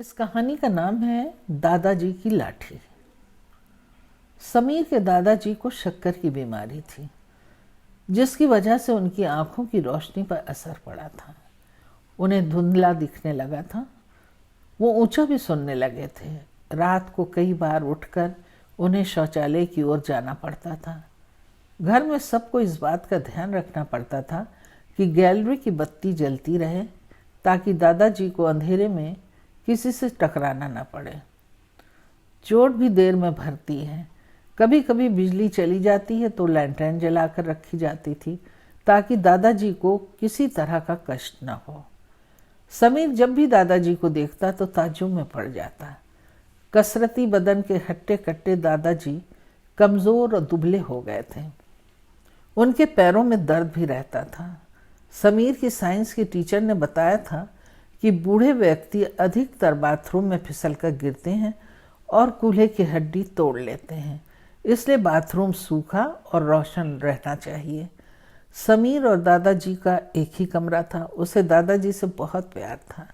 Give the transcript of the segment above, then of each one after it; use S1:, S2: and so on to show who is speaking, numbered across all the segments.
S1: इस कहानी का नाम है दादाजी की लाठी। समीर के दादाजी को शक्कर की बीमारी थी, जिसकी वजह से उनकी आंखों की रोशनी पर असर पड़ा था। उन्हें धुंधला दिखने लगा था। वो ऊंचा भी सुनने लगे थे। रात को कई बार उठकर उन्हें शौचालय की ओर जाना पड़ता था। घर में सबको इस बात का ध्यान रखना पड़ता था कि गैलरी की बत्ती जलती रहे, ताकि दादाजी को अंधेरे में किसी से टकराना न पड़े। चोट भी देर में भरती है। कभी कभी बिजली चली जाती है तो लैंटर्न जलाकर रखी जाती थी, ताकि दादाजी को किसी तरह का कष्ट न हो। समीर जब भी दादाजी को देखता तो ताज्जुब में पड़ जाता। कसरती बदन के हट्टे कट्टे दादाजी कमज़ोर और दुबले हो गए थे। उनके पैरों में दर्द भी रहता था। समीर की साइंस की टीचर ने बताया था कि बूढ़े व्यक्ति अधिकतर बाथरूम में फिसलकर गिरते हैं और कूल्हे की हड्डी तोड़ लेते हैं, इसलिए बाथरूम सूखा और रोशन रहना चाहिए। समीर और दादाजी का एक ही कमरा था। उसे दादाजी से बहुत प्यार था।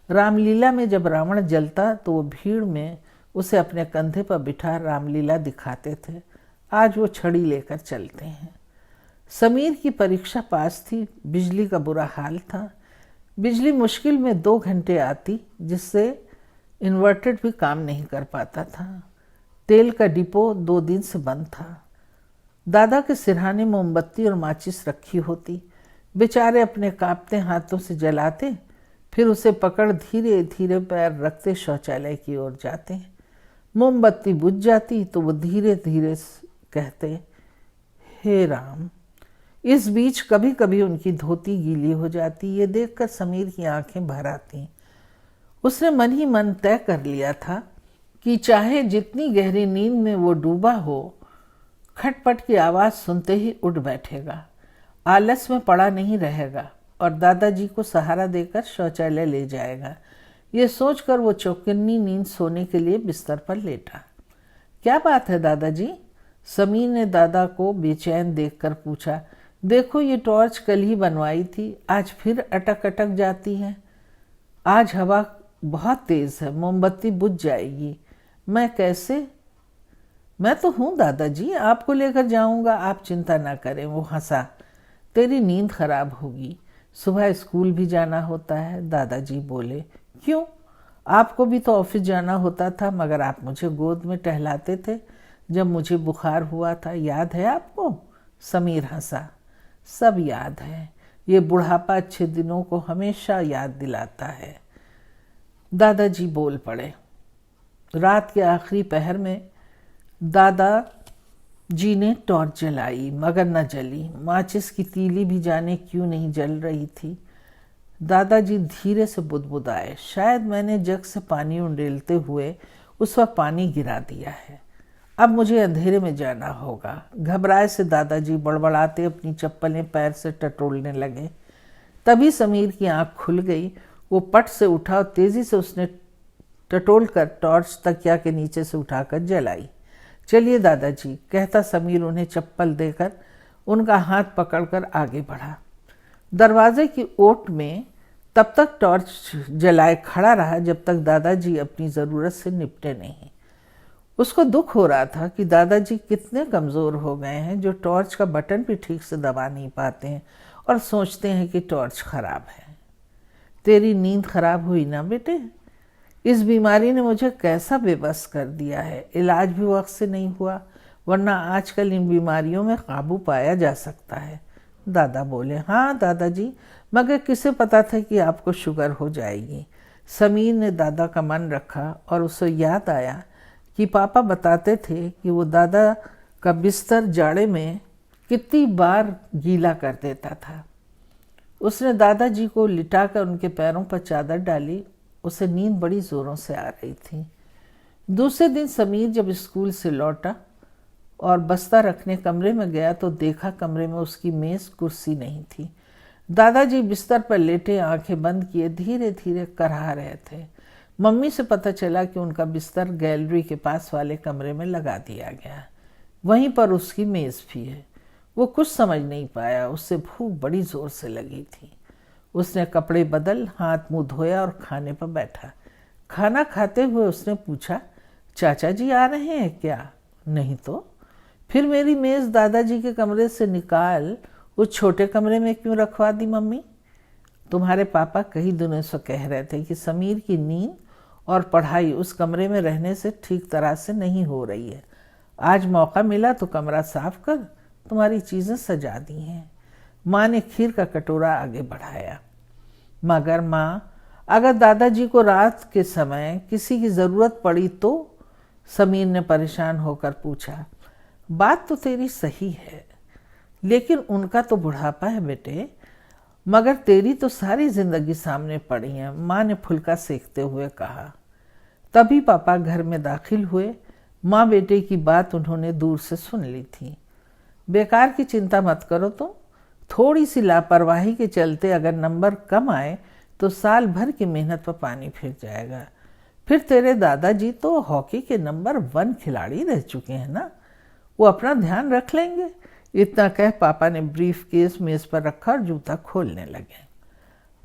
S1: रामलीला में जब रावण जलता तो वो भीड़ में उसे अपने कंधे पर बिठा रामलीला दिखाते थे। आज वो छड़ी लेकर चलते हैं। समीर की परीक्षा पास थी। बिजली का बुरा हाल था। बिजली मुश्किल में 2 घंटे आती, जिससे इन्वर्टर भी काम नहीं कर पाता था। तेल का डिपो 2 दिन से बंद था। दादा के सिरहाने मोमबत्ती और माचिस रखी होती। बेचारे अपने कांपते हाथों से जलाते, फिर उसे पकड़ धीरे धीरे पैर रखते शौचालय की ओर जाते। मोमबत्ती बुझ जाती तो वो धीरे धीरे कहते, हे राम। इस बीच कभी कभी उनकी धोती गीली हो जाती। ये देखकर समीर की आंखें भर आती। उसने मन ही मन तय कर लिया था कि चाहे जितनी गहरी नींद में वो डूबा हो, खटपट की आवाज़ सुनते ही उठ बैठेगा, आलस में पड़ा नहीं रहेगा और दादाजी को सहारा देकर शौचालय ले जाएगा। ये सोचकर वो चौकन्नी नींद सोने के लिए बिस्तर पर लेटा। क्या बात है दादाजी? समीर ने दादा को बेचैन देखकर पूछा। देखो, ये टॉर्च कल ही बनवाई थी, आज फिर अटक अटक जाती है। आज हवा बहुत तेज है, मोमबत्ती बुझ जाएगी। मैं कैसे? मैं तो हूँ दादाजी, आपको लेकर जाऊंगा, आप चिंता ना करें। वो हंसा। तेरी नींद खराब होगी, सुबह स्कूल भी जाना होता है। दादाजी बोले, क्यों? आपको भी तो ऑफिस जाना होता था, मगर आप मुझे गोद में टहलाते थे जब मुझे बुखार हुआ था, याद है आपको? समीर हंसा। सब याद है। ये बुढ़ापा अच्छे दिनों को हमेशा याद दिलाता है। दादाजी बोल पड़े। रात के आखिरी पहर में दादा जी ने टॉर्च जलाई, मगर न जली। माचिस की तीली भी जाने क्यों नहीं जल रही थी। दादाजी धीरे से बुदबुदाए, शायद मैंने जग से पानी उंडेलते हुए उस पर पानी गिरा दिया है। अब मुझे अंधेरे में जाना होगा। घबराए से दादाजी बड़बड़ाते अपनी चप्पलें पैर से टटोलने लगे। तभी समीर की आंख खुल गई। वो पट से उठा और तेजी से उसने टटोल कर टॉर्च तकिया के नीचे से उठाकर जलाई। चलिए दादाजी, कहता समीर उन्हें चप्पल देकर उनका हाथ पकड़कर आगे बढ़ा। दरवाजे की ओट में तब तक टॉर्च जलाए खड़ा रहा जब तक दादाजी अपनी ज़रूरत से निपटे नहीं। उसको दुख हो रहा था कि दादाजी कितने कमज़ोर हो गए हैं, जो टॉर्च का बटन भी ठीक से दबा नहीं पाते हैं और सोचते हैं कि टॉर्च खराब है। तेरी नींद खराब हुई ना बेटे? इस बीमारी ने मुझे कैसा बेबस कर दिया है। इलाज भी वक्त से नहीं हुआ, वरना आजकल इन बीमारियों में काबू पाया जा सकता है। दादा बोले, हाँ दादाजी, मगर किसे पता था कि आपको शुगर हो जाएगी। समीर ने दादा का मन रखा और उसे याद आया कि पापा बताते थे कि वो दादा का बिस्तर जाड़े में कितनी बार गीला कर देता था। उसने दादाजी को लिटाकर उनके पैरों पर चादर डाली। उसे नींद बड़ी ज़ोरों से आ रही थी। दूसरे दिन समीर जब स्कूल से लौटा और बस्ता रखने कमरे में गया तो देखा कमरे में उसकी मेज़ कुर्सी नहीं थी। दादाजी बिस्तर पर लेटे आंखें बंद किए धीरे धीरे करहा रहे थे। मम्मी से पता चला कि उनका बिस्तर गैलरी के पास वाले कमरे में लगा दिया गया। वहीं पर उसकी मेज़ भी है। वो कुछ समझ नहीं पाया। उससे भूख बड़ी ज़ोर से लगी थी। उसने कपड़े बदल, हाथ मुंह धोया और खाने पर बैठा। खाना खाते हुए उसने पूछा, चाचा जी आ रहे हैं क्या? नहीं तो। फिर मेरी मेज़ दादाजी के कमरे से निकाल उस छोटे कमरे में क्यों रखवा दी मम्मी? तुम्हारे पापा कई दिनों से कह रहे थे कि समीर की नींद और पढ़ाई उस कमरे में रहने से ठीक तरह से नहीं हो रही है। आज मौका मिला तो कमरा साफ कर तुम्हारी चीज़ें सजा दी हैं। माँ ने खीर का कटोरा आगे बढ़ाया। मगर माँ, अगर दादाजी को रात के समय किसी की ज़रूरत पड़ी तो? समीर ने परेशान होकर पूछा। बात तो तेरी सही है, लेकिन उनका तो बुढ़ापा है बेटे। मगर तेरी तो सारी जिंदगी सामने पड़ी है, माँ ने फुल्का सेकते हुए कहा। तभी पापा घर में दाखिल हुए। माँ बेटे की बात उन्होंने दूर से सुन ली थी। बेकार की चिंता मत करो तुम। थोड़ी सी लापरवाही के चलते अगर नंबर कम आए तो साल भर की मेहनत पर पानी फिर जाएगा। फिर तेरे दादाजी तो हॉकी के नंबर 1 खिलाड़ी रह चुके हैं ना, वो अपना ध्यान रख लेंगे। इतना कह पापा ने ब्रीफ केस मेज पर रखा और जूता खोलने लगे।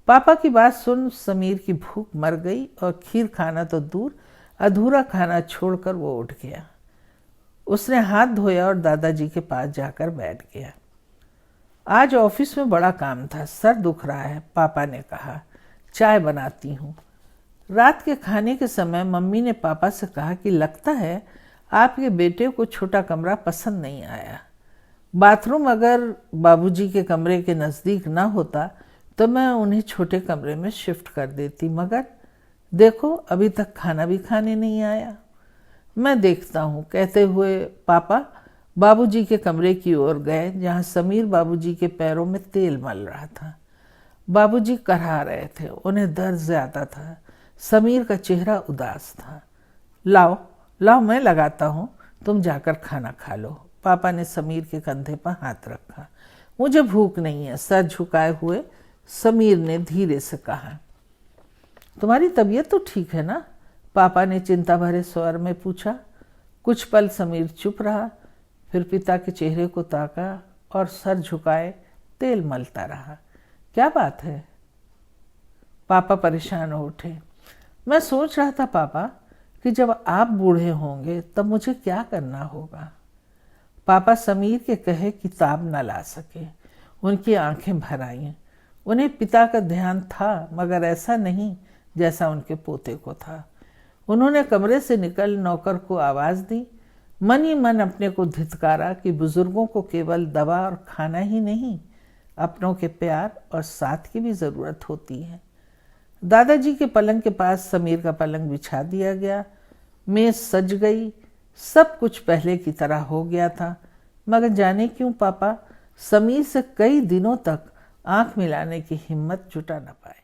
S1: पापा की बात सुन समीर की भूख मर गई और खीर खाना तो दूर, अधूरा खाना छोड़कर वो उठ गया। उसने हाथ धोया और दादाजी के पास जाकर बैठ गया। आज ऑफिस में बड़ा काम था, सर दुख रहा है, पापा ने कहा। चाय बनाती हूँ। रात के खाने के समय मम्मी ने पापा से कहा कि लगता है आपके बेटे को छोटा कमरा पसंद नहीं आया। बाथरूम अगर बाबूजी के कमरे के नज़दीक ना होता तो मैं उन्हें छोटे कमरे में शिफ्ट कर देती, मगर देखो अभी तक खाना भी खाने नहीं आया। मैं देखता हूँ, कहते हुए पापा बाबूजी के कमरे की ओर गए, जहाँ समीर बाबूजी के पैरों में तेल मल रहा था। बाबूजी करहा रहे थे, उन्हें दर्द ज़्यादा था। समीर का चेहरा उदास था। लाओ लाओ मैं लगाता हूँ, तुम जाकर खाना खा लो। पापा ने समीर के कंधे पर हाथ रखा। मुझे भूख नहीं है, सर झुकाए हुए समीर ने धीरे से कहा। तुम्हारी तबीयत तो ठीक है ना? पापा ने चिंता भरे स्वर में पूछा। कुछ पल समीर चुप रहा, फिर पिता के चेहरे को ताका और सर झुकाए तेल मलता रहा। क्या बात है? पापा परेशान हो उठे। मैं सोच रहा था पापा कि जब आप बूढ़े होंगे तब मुझे क्या करना होगा। पापा समीर के कहे किताब न ला सके। उनकी आंखें भर आईं। उन्हें पिता का ध्यान था, मगर ऐसा नहीं जैसा उनके पोते को था। उन्होंने कमरे से निकल नौकर को आवाज़ दी। मन ही मन अपने को धित्कारा कि बुजुर्गों को केवल दवा और खाना ही नहीं, अपनों के प्यार और साथ की भी ज़रूरत होती है। दादाजी के पलंग के पास समीर का पलंग बिछा दिया गया। मेज़ सज गई। सब कुछ पहले की तरह हो गया था, मगर जाने क्यों पापा समीर से कई दिनों तक आंख मिलाने की हिम्मत जुटा न पाए।